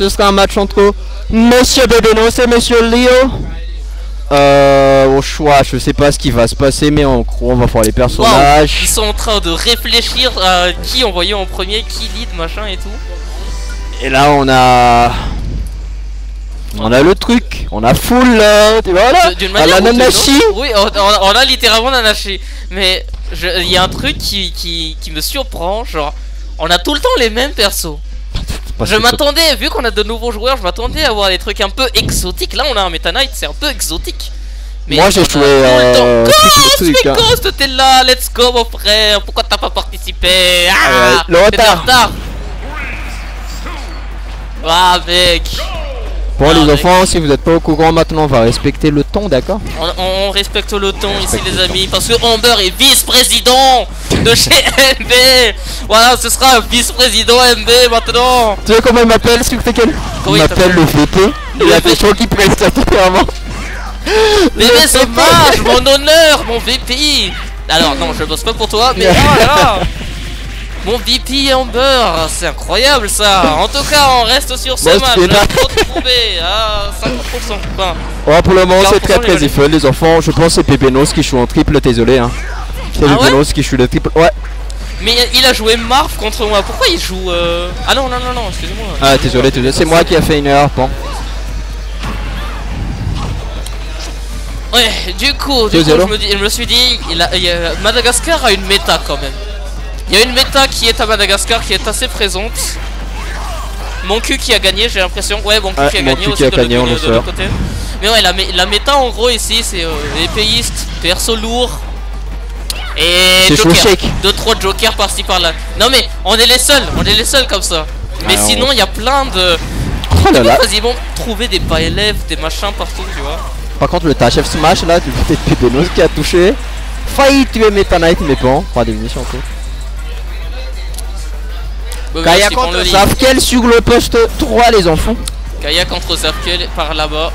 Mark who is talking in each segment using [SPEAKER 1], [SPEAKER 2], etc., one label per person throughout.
[SPEAKER 1] ce sera un match entre Monsieur Bebenos et Monsieur Leo. Au choix, je sais pas ce qui va se passer, mais en gros, on va voir les personnages.
[SPEAKER 2] Wow, ils sont en train de réfléchir à qui envoyer en premier, qui lead, machin et tout.
[SPEAKER 1] Et là, on a le truc, on a full, voilà,
[SPEAKER 2] D'une
[SPEAKER 1] à la Nanashi.
[SPEAKER 2] Oui, on a littéralement Nanashi. Mais il y a un truc qui me surprend, genre, on a tout le temps les mêmes persos. Je m'attendais, vu qu'on a de nouveaux joueurs, je m'attendais à avoir des trucs un peu exotiques. Là, on a un Meta Knight, c'est un peu exotique. Mais
[SPEAKER 1] moi, j'ai joué
[SPEAKER 2] Ghost, t'es là, let's go, mon frère. Pourquoi t'as pas participé? Ah,
[SPEAKER 1] le retard.
[SPEAKER 2] Ah, mec.
[SPEAKER 1] Bon, les enfants, si vous n'êtes pas au courant maintenant, on va respecter le temps, d'accord?
[SPEAKER 2] On respecte le temps ici, les amis, parce que Amber est vice-président de chez MB. Voilà, ce sera un vice-président MB maintenant.
[SPEAKER 1] Tu sais comment il m'appelle, s'il te plaît? Il m'appelle le VP. Il a fait chaud qui preste clairement.
[SPEAKER 2] Bébé sauvage, mon honneur, mon VP. Alors, non, je bosse pas pour toi, mais voilà. Mon VP Amber, c'est incroyable ça. En tout cas, on reste sur ce match. Trop trouvé à 50%. Enfin,
[SPEAKER 1] ouais, pour le moment, c'est très fun, les enfants. Je pense que c'est Pepenos qui joue en triple, désolé. Hein. C'est Pepenos qui joue le triple. Ouais.
[SPEAKER 2] Mais il a joué Marv contre moi. Pourquoi il joue Ah non, excusez-moi.
[SPEAKER 1] Ah, désolé. C'est moi qui a fait une erreur, bon.
[SPEAKER 2] Ouais, du coup je me suis dit, Madagascar a une méta quand même. Il y a une méta qui est à Madagascar qui est assez présente. Mon cul qui a gagné, j'ai l'impression. Ouais, mon cul qui a gagné aussi de l'autre côté. Mais ouais, la méta en gros ici, c'est épéiste, perso lourd et joker. 2-3 jokers par-ci par-là. Non mais on est les seuls comme ça. Mais sinon il y a plein de... Tu peux quasiment trouver des bas élèves, des machins partout, tu vois.
[SPEAKER 1] Par contre le Tachef Smash là, du côté de Pepenos qui a touché. Failli tuer Meta Knight mais bon, pas d'émission encore. Kaya contre Safkel sur le poste 3 les enfants.
[SPEAKER 2] Kaya contre Safkel par là-bas.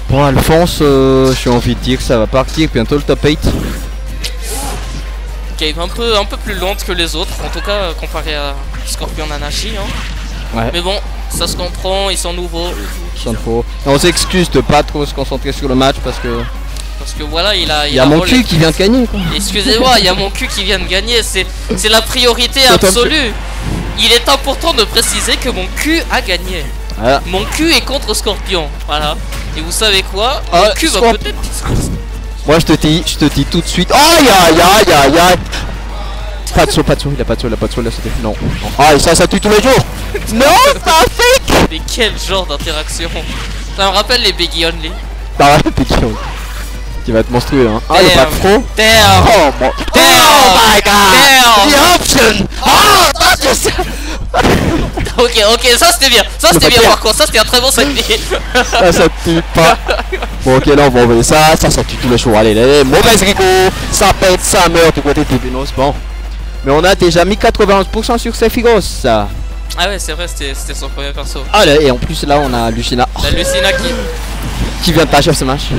[SPEAKER 1] Bon Alphonse, j'ai envie de dire que ça va partir bientôt le top 8.
[SPEAKER 2] Game un peu plus lente que les autres, en tout cas comparé à Scorpion Nanashi hein. Ouais. Mais bon, ça se comprend, ils sont nouveaux.
[SPEAKER 1] On s'excuse de pas trop se concentrer sur le match parce que
[SPEAKER 2] voilà, il
[SPEAKER 1] y a mon cul qui vient de gagner quoi.
[SPEAKER 2] Excusez-moi, il y a mon cul qui vient de gagner, c'est la priorité absolue. Il est important de préciser que mon cul a gagné. Voilà. Mon cul est contre Scorpion, voilà. Et vous savez quoi? Mon cul va peut-être...
[SPEAKER 1] Moi je te dis tout de suite. Aïe aïe aïe aïe aïe. Pas de saut, il a pas de saut là c'était. Non. Ah et ça tue tous les jours. Non, c'est un fake.
[SPEAKER 2] Mais quel genre d'interaction. Ça me rappelle les Biggie Only.
[SPEAKER 1] Ah ouais, Biggie Only. Qui va être monstrueux hein. Ah y'a pas de front.
[SPEAKER 2] Oh
[SPEAKER 1] my god. The option. Oh that's just...
[SPEAKER 2] Ok, ça c'était bien. Ça c'était bien par contre, ça c'était un très bon 5 pieds.
[SPEAKER 1] Ça tue pas. Bon ok là on va envoyer ça tue tous les jours. Allez, mauvaise Rico. Ça pète, ça meurt du côté de Pepenos. Bon. Mais on a déjà mis 91% sur Sephiroth.
[SPEAKER 2] Ah ouais c'est vrai, c'était son premier perso.
[SPEAKER 1] Ah là, et en plus là on a Lucina.
[SPEAKER 2] La Lucina
[SPEAKER 1] qui vient de Tachef Smash.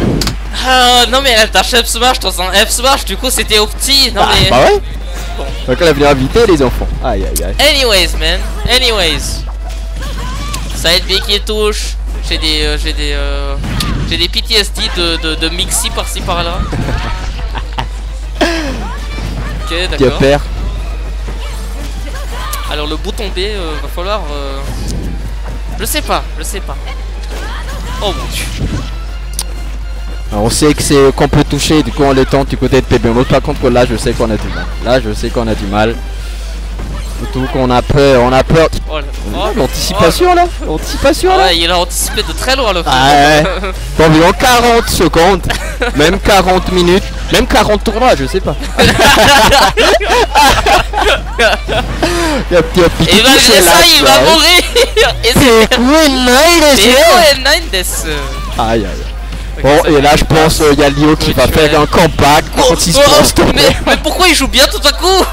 [SPEAKER 2] Non mais elle Tachef Smash dans un F Smash, du coup c'était au petit. Non mais...
[SPEAKER 1] Bah ouais. Bon. Donc elle a venu inviter les enfants. Aïe aïe aïe.
[SPEAKER 2] Anyways. Side B qui touche. J'ai des PTSD de Mixi par-ci par-là. Ok d'accord. Alors le bouton B va falloir... Je sais pas. Oh mon dieu.
[SPEAKER 1] Alors on sait que c'est qu'on peut toucher du coup en l'étant du côté de Pepenos. Par contre là je sais qu'on a du mal. Surtout qu'on a peur. L'anticipation là.
[SPEAKER 2] Ouais, il a anticipé de très loin le
[SPEAKER 1] film. Ouais. Environ 40 secondes. Même 40 minutes. Même 40 tournois, je sais pas.
[SPEAKER 2] Et malgré ça, il va mourir. Et c'est
[SPEAKER 1] aïe aïe. Bon et là je pense il y a Lio qui va faire un comeback
[SPEAKER 2] mais pourquoi il joue bien tout à coup?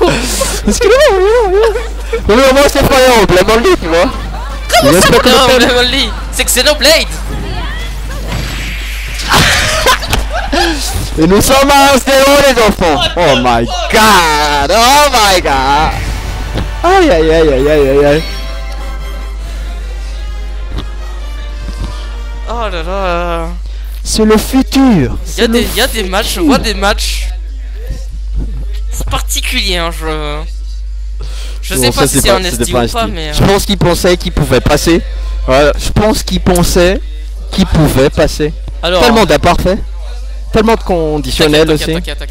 [SPEAKER 1] Parce que mais moi c'est pas un emblème only tu vois.
[SPEAKER 2] Comment ça pas un emblème only? C'est Xenoblade.
[SPEAKER 1] Et nous sommes à 1-0 les enfants. Oh my god. Aïe aïe aïe aïe aïe aïe aïe.
[SPEAKER 2] Oh là là.
[SPEAKER 1] C'est le futur.
[SPEAKER 2] Il y a des matchs, je vois des matchs. C'est particulier, hein, je sais pas si c'est un ST ou pas, mais...
[SPEAKER 1] Je pense qu'il pensait qu'il pouvait passer. Ouais, je pense qu'il pensait qu'il pouvait passer.
[SPEAKER 2] Alors...
[SPEAKER 1] Tellement d'imparfaits. Tellement de conditionnels aussi.
[SPEAKER 2] T'inquiète.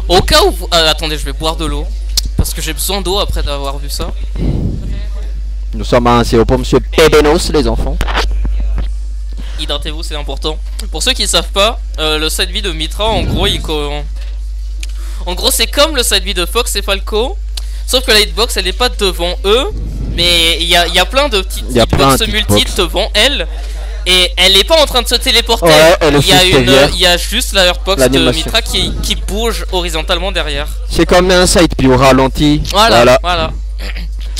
[SPEAKER 2] Au cas où... attendez, je vais boire de l'eau. Parce que j'ai besoin d'eau après d'avoir vu ça.
[SPEAKER 1] Nous sommes à un CO pour Monsieur Pébenos, les enfants.
[SPEAKER 2] Hydratez-vous, c'est important. Pour ceux qui savent pas, le side V de Mitra, en gros, en gros, c'est comme le side V de Fox et Falco. Sauf que la hitbox, elle est pas devant eux. Mais il y a plein de petites hitbox multiples devant elle. Et elle est pas en train de se téléporter.
[SPEAKER 1] Ouais,
[SPEAKER 2] il y a juste la hitbox de Mitra qui bouge horizontalement derrière.
[SPEAKER 1] C'est comme un side puis au ralenti.
[SPEAKER 2] Voilà.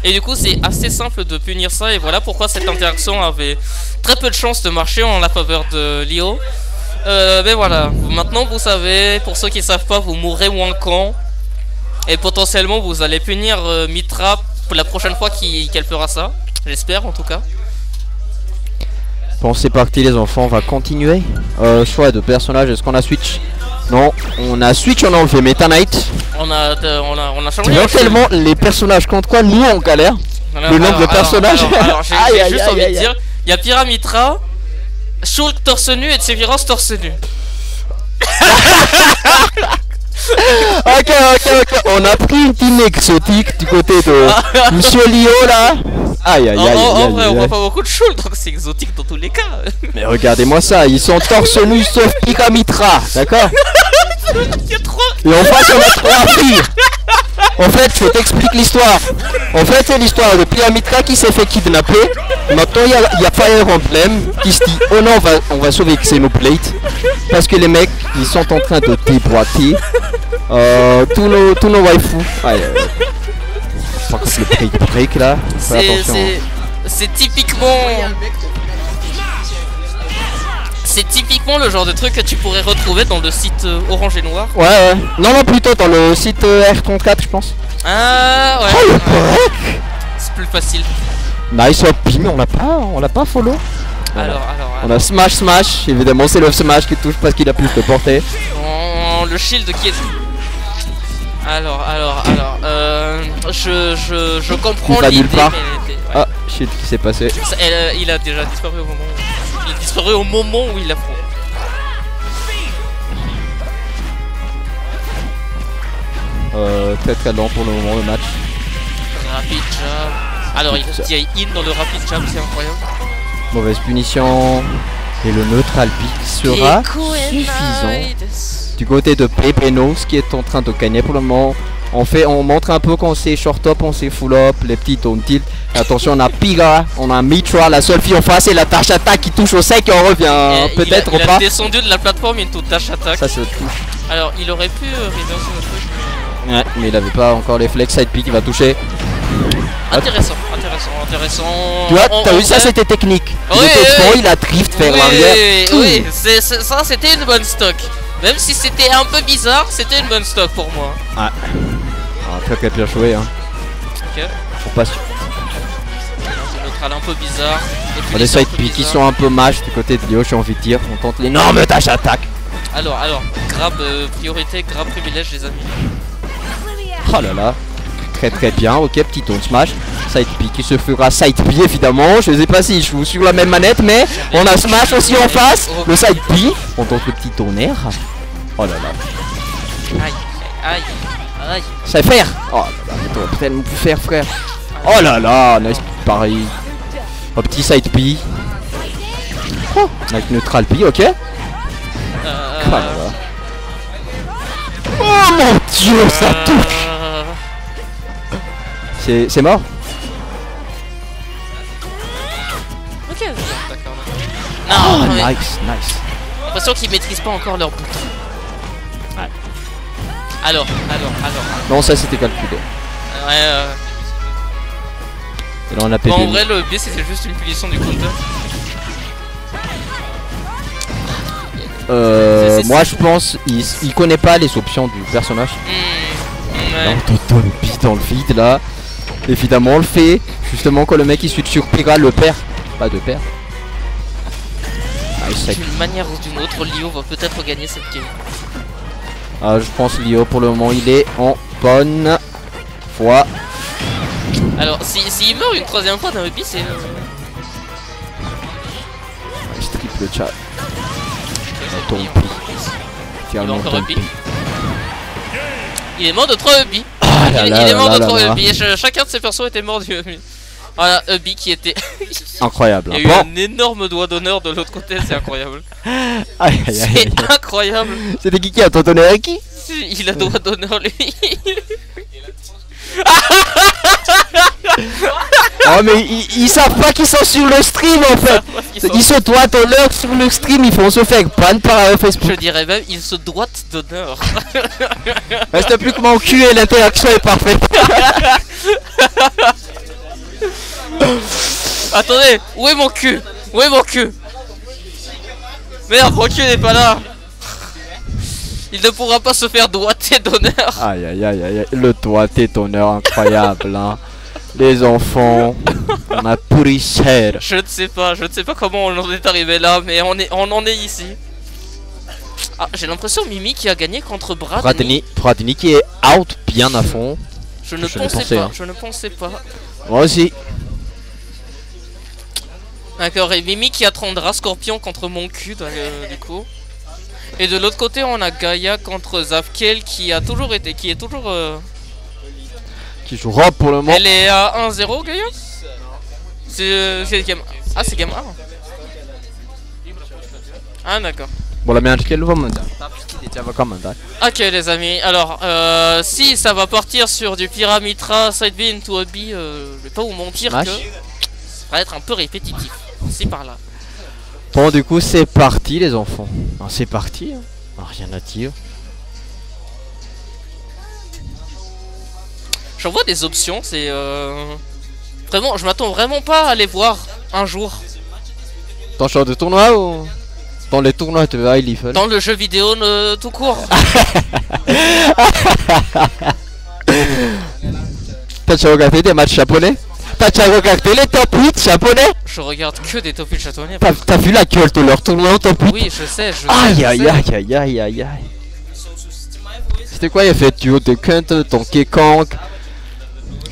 [SPEAKER 2] Et du coup c'est assez simple de punir ça. Et voilà pourquoi cette interaction avait très peu de chance de marcher en la faveur de Lio. Mais voilà, maintenant vous savez. Pour ceux qui savent pas, vous mourrez moins quand. Et potentiellement vous allez punir Mitra pour la prochaine fois qu'elle fera ça. J'espère en tout cas.
[SPEAKER 1] Bon, c'est parti les enfants, on va continuer. Choix de personnage, est-ce qu'on a switch? Non, on a switch, on a enlevé Meta Knight.
[SPEAKER 2] On a changé.
[SPEAKER 1] Tellement les personnages contre quoi nous on galère. Le nombre de personnages.
[SPEAKER 2] Alors j'ai juste envie de dire, il y a Pyramitra, Shulk torse nu et Tseviros torse nu.
[SPEAKER 1] Ok. On a pris une team exotique du côté de Monsieur Lio là. Aïe.
[SPEAKER 2] En vrai, on voit pas beaucoup de Shulk, donc c'est exotique dans tous les cas.
[SPEAKER 1] Mais regardez-moi ça, ils sont torse nu sauf Pyramitra, d'accord?
[SPEAKER 2] Il y a 3.
[SPEAKER 1] Et en face on a 3 filles. En fait, je t'explique l'histoire. En fait, c'est l'histoire de Pyramitra qui s'est fait kidnapper. Maintenant, il y a Fire Emblem qui se dit oh non, on va sauver Xenoblade. Parce que les mecs, ils sont en train de déboîter tous nos waifus. Par contre, le break là.
[SPEAKER 2] C'est typiquement. C'est typiquement le genre de truc que tu pourrais retrouver dans le site Orange et Noir.
[SPEAKER 1] Ouais. Non, plutôt dans le site R34, je pense.
[SPEAKER 2] Ah ouais.
[SPEAKER 1] Oh le break.
[SPEAKER 2] C'est plus facile.
[SPEAKER 1] Nice up, mais on l'a pas follow.
[SPEAKER 2] Alors.
[SPEAKER 1] On a smash, évidemment c'est le smash qui touche parce qu'il a plus de portée.
[SPEAKER 2] Le shield qui est... Alors, je comprends l'idée, mais...
[SPEAKER 1] Ouais. Ah, shield qui s'est passé.
[SPEAKER 2] Il a déjà disparu au moment où... Il est disparu au moment où il l'a pris.
[SPEAKER 1] Très lent pour le moment le match.
[SPEAKER 2] Rapid jab. Alors il in dans le rapid jab, c'est incroyable.
[SPEAKER 1] Mauvaise punition. Et le neutral pick sera suffisant. Du côté de Pébenos qui est en train de gagner pour le moment. On montre un peu quand c'est short up, on c'est full up, les petits on tilt. Attention, on a Piga, on a Mitra, la seule fille en face et la dash attack qui touche au sec et on revient peut-être
[SPEAKER 2] pas.
[SPEAKER 1] Il a
[SPEAKER 2] descendu de la plateforme, il touche dash attack.
[SPEAKER 1] Ça se touche.
[SPEAKER 2] Alors il aurait pu reverser le truc.
[SPEAKER 1] Ouais, mais il avait pas encore les flex side pick, il va toucher.
[SPEAKER 2] Intéressant.
[SPEAKER 1] Tu vois, t'as vu ça, c'était technique. Il était fort, il a drift vers l'arrière.
[SPEAKER 2] Oui, ça c'était une bonne stock. Même si c'était un peu bizarre, c'était une bonne stock pour moi.
[SPEAKER 1] Ouais. Très bien joué hein.
[SPEAKER 2] Ok.
[SPEAKER 1] Faut pas...
[SPEAKER 2] C'est neutral un peu bizarre.
[SPEAKER 1] Les side pick qui sont un peu mâches du côté de Lio, j'ai envie de dire. On tente l'énorme dash attack.
[SPEAKER 2] Alors, grab priorité, grab privilège les amis.
[SPEAKER 1] Oh là là. Très bien, ok, petit on smash. Side pick qui se fera side B évidemment. Je sais pas si je joue sur la même manette, mais on a smash aussi en face. Le side B. On tente le petit tonnerre. Oh là là.
[SPEAKER 2] Aïe.
[SPEAKER 1] Ça faire. Oh là là, mais t'aurais tellement pu faire frère. Oh là là, nice pareil. Un petit side B. Oh, avec neutral B, ok. Oh là là. Oh mon dieu, ça touche. C'est mort.
[SPEAKER 2] Ok, d'accord.
[SPEAKER 1] Oh,
[SPEAKER 2] Non,
[SPEAKER 1] nice.
[SPEAKER 2] J'ai l'impression qu'ils maîtrisent pas encore leur bouton.
[SPEAKER 1] Ouais.
[SPEAKER 2] Alors.
[SPEAKER 1] Non, ça c'était calculé.
[SPEAKER 2] Ouais.
[SPEAKER 1] Et là on a pété.
[SPEAKER 2] En vrai, le B c'était juste une punition du counter.
[SPEAKER 1] Moi je pense il connaît pas les options du personnage.
[SPEAKER 2] Ouais.
[SPEAKER 1] On te donne bite dans le vide là. Évidemment, on le fait. Justement, quand le mec il switch sur Pyrrha, le perd. Pas de père.
[SPEAKER 2] D'une manière ou d'une autre, Lio va peut-être gagner cette game.
[SPEAKER 1] Ah, je pense Lio pour le moment il est en bonne voie.
[SPEAKER 2] Alors, s'il meurt une troisième fois d'un Ubi, c'est.
[SPEAKER 1] Je strip le chat. Ton pi.
[SPEAKER 2] Il va encore Ubi. Il est mort de 3 Ubi.
[SPEAKER 1] Ah,
[SPEAKER 2] il est mort de 3 Ubi. Chacun de ses persos était mort du Ubi. Voilà, Ubi qui était
[SPEAKER 1] incroyable.
[SPEAKER 2] Il y a eu un énorme doigt d'honneur de l'autre côté, c'est incroyable. C'est incroyable.
[SPEAKER 1] C'était qui a ton honneur à qui?
[SPEAKER 2] Il a doigt d'honneur lui.
[SPEAKER 1] Oh mais ils savent pas qu'ils sont sur le stream en fait. Ils se doigtent d'honneur sur le stream, ils font se faire ban par Facebook.
[SPEAKER 2] Je dirais même, ils se doigtent d'honneur.
[SPEAKER 1] Reste plus que mon cul et l'interaction est parfaite.
[SPEAKER 2] Attendez, où est mon cul? Où est mon cul? Merde, mon cul n'est pas là. Il ne pourra pas se faire doigter d'honneur.
[SPEAKER 1] Aïe aïe aïe aïe, le doigté d'honneur incroyable hein. Les enfants, on a pourri cher.
[SPEAKER 2] Je ne sais pas comment on en est arrivé là, mais on en est ici. Ah, j'ai l'impression Mimi qui a gagné contre Bradney.
[SPEAKER 1] Bradney qui est out bien à fond.
[SPEAKER 2] Je ne pensais pas, je ne pensais pas.
[SPEAKER 1] Moi aussi.
[SPEAKER 2] D'accord, et Mimi qui attendra Scorpion contre mon cul du coup. Et de l'autre côté on a Gaïa contre Zafkel qui a toujours été, qui joue robe pour le moment. Elle est à 1-0 Gaïa. C'est game. Ah c'est game 1. Ah d'accord.
[SPEAKER 1] Bon la merde quel moment.
[SPEAKER 2] Ok les amis, alors si ça va partir sur du Pyramitra, Sidebeam, to Hobby, je vais pas vous mentir que ça va être un peu répétitif. C'est par là.
[SPEAKER 1] Bon du coup c'est parti les enfants. C'est parti hein. Rien à dire.
[SPEAKER 2] J'en vois des options, c'est vraiment, je m'attends vraiment pas à les voir un jour.
[SPEAKER 1] Dans le genre de tournoi ou dans les tournois de high level?
[SPEAKER 2] Dans le jeu vidéo tout court.
[SPEAKER 1] T'as déjà regardé des matchs japonais? T'as déjà regardé les top 8 japonais?
[SPEAKER 2] Je regarde que des top 8 japonais.
[SPEAKER 1] T'as vu la gueule de leur tournoi en top 8?
[SPEAKER 2] Oui je sais,
[SPEAKER 1] aïe aïe aïe aïe aïe aïe aïe. C'était quoi? Il a fait duo de Kunt, Donkey Kong.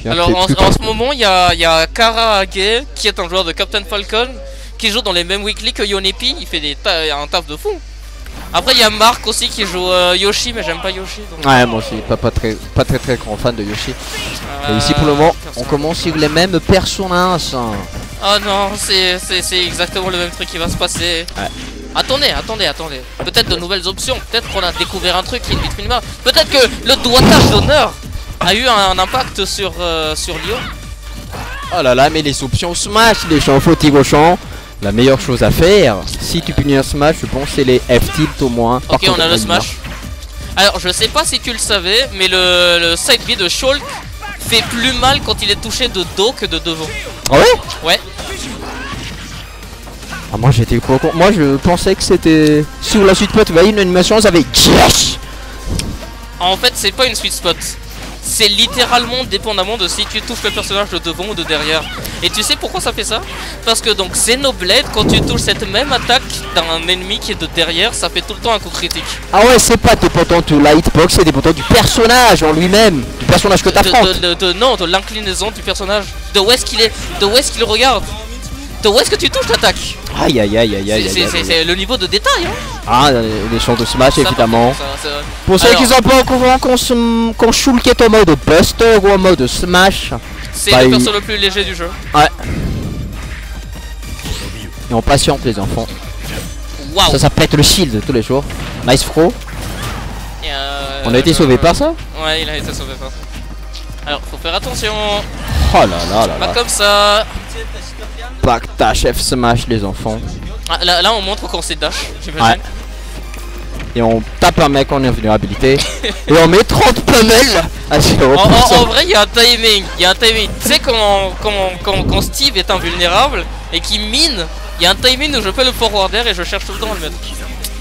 [SPEAKER 2] Alors en ce moment il y a Karage qui est un joueur de Captain Falcon qui joue dans les mêmes weekly que Yonepi, il fait un taf de fou. Après il y a Marc aussi qui joue Yoshi, mais j'aime pas Yoshi donc... Ouais
[SPEAKER 1] moi aussi, pas très grand fan de Yoshi. Et ici pour le moment on commence sur les mêmes personnages.
[SPEAKER 2] Oh non, c'est exactement le même truc qui va se passer. Ouais. Attendez. Peut-être de nouvelles options, peut-être qu'on a découvert un truc qui est vite minimum. Peut-être que le doigtage d'honneur a eu un impact sur Lio.
[SPEAKER 1] Oh là là, mais les options Smash, les champs fautifs au champ. La meilleure chose à faire, si tu punis un Smash, je pense c'est les F-tilt au moins.
[SPEAKER 2] Ok, on a le Smash. Alors, je sais pas si tu le savais, mais le side B de Shulk fait plus mal quand il est touché de dos que de devant.
[SPEAKER 1] Ah ouais?
[SPEAKER 2] Ouais.
[SPEAKER 1] Ah, moi j'étais pas con. Moi je pensais que c'était sur la sweet spot, vous voyez une animation, ça avait Kiash.
[SPEAKER 2] En fait, c'est pas une sweet spot. C'est littéralement dépendamment de si tu touches le personnage de devant ou de derrière. Et tu sais pourquoi ça fait ça? Parce que donc Xenoblade, quand tu touches cette même attaque d'un ennemi qui est de derrière, ça fait tout le temps un coup critique. Ah
[SPEAKER 1] ouais, c'est pas dépendant de la hitbox, c'est dépendant du personnage en lui-même, du personnage que t'affrontes.
[SPEAKER 2] Non, de l'inclinaison du personnage, de où est-ce qu'il est, de où est-ce qu'il regarde, de où est-ce que tu touches l'attaque.
[SPEAKER 1] Aïe aïe aïe aïe aïe.
[SPEAKER 2] C'est le niveau de détail hein.
[SPEAKER 1] Ah, les champs de Smash évidemment. Pour ceux qui sont pas au courant qu'on Shulk est en mode Buster ou en mode Smash,
[SPEAKER 2] c'est le perso le plus léger du jeu.
[SPEAKER 1] Ouais. Et on patiente les enfants.
[SPEAKER 2] Wow.
[SPEAKER 1] Ça pète le shield tous les jours. Nice Fro. On a été sauvé par ça?
[SPEAKER 2] Ouais, il a été sauvé par ça. Alors faut faire attention.
[SPEAKER 1] Oh là là là.
[SPEAKER 2] Pas comme ça.
[SPEAKER 1] Backdash F Smash les enfants.
[SPEAKER 2] Ah, là on montre qu'on sait dash, j'imagine. Ouais.
[SPEAKER 1] Et on tape un mec en invulnérabilité. Et on met 30 pummels à 0%.
[SPEAKER 2] En vrai il y a un timing. Tu sais quand Steve est invulnérable et qu'il mine, il y a un timing où je peux le forwarder et je cherche tout le temps à le mettre.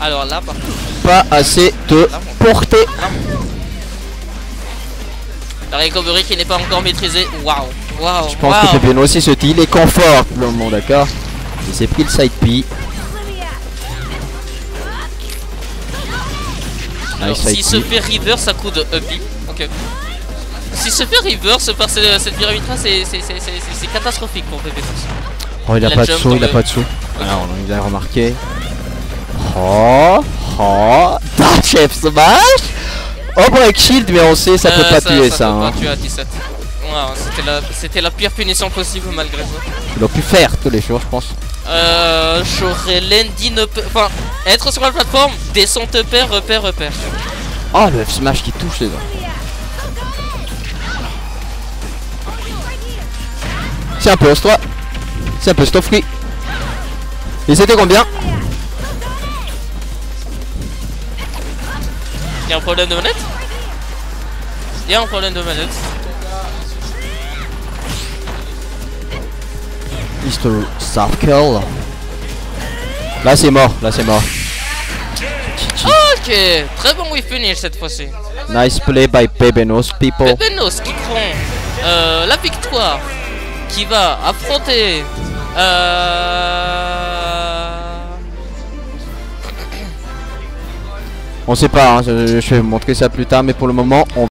[SPEAKER 2] Alors là par contre,
[SPEAKER 1] pas assez de portée.
[SPEAKER 2] La recovery qui n'est pas encore maîtrisée. Waouh. Waouh.
[SPEAKER 1] Je pense que Pépéno aussi se dit il est confort pour le moment, d'accord. Il s'est pris le side P.
[SPEAKER 2] Alors, s'il se fait reverse, ça coup de up B. Ok. S'il se fait reverse par cette pyramide là, c'est catastrophique pour Pépéno.
[SPEAKER 1] Oh, il a pas de saut, il a pas de saut. Alors, on a remarqué. Oh, dash F smash. Oh, break shield, mais on sait, ça peut pas tuer ça.
[SPEAKER 2] Ça peut pas tuer à 17. Wow, c'était la pire punition possible malgré ça.
[SPEAKER 1] Il aurait pu faire tous les jours, je pense.
[SPEAKER 2] J'aurais landing up. Enfin, être sur la plateforme, descente repère.
[SPEAKER 1] Oh, le F smash qui touche les gars. C'est un post, toi. C'est un peu stop free. Et c'était combien?
[SPEAKER 2] Y'a un problème de manette? Y'a un problème de manette.
[SPEAKER 1] Mr. Circle. Là c'est mort,
[SPEAKER 2] Ok, très bon we finish cette fois-ci.
[SPEAKER 1] Nice play by Pépénos, people.
[SPEAKER 2] Pépénos qui prend la victoire, qui va affronter
[SPEAKER 1] on sait pas, hein, je vais vous montrer ça plus tard, mais pour le moment on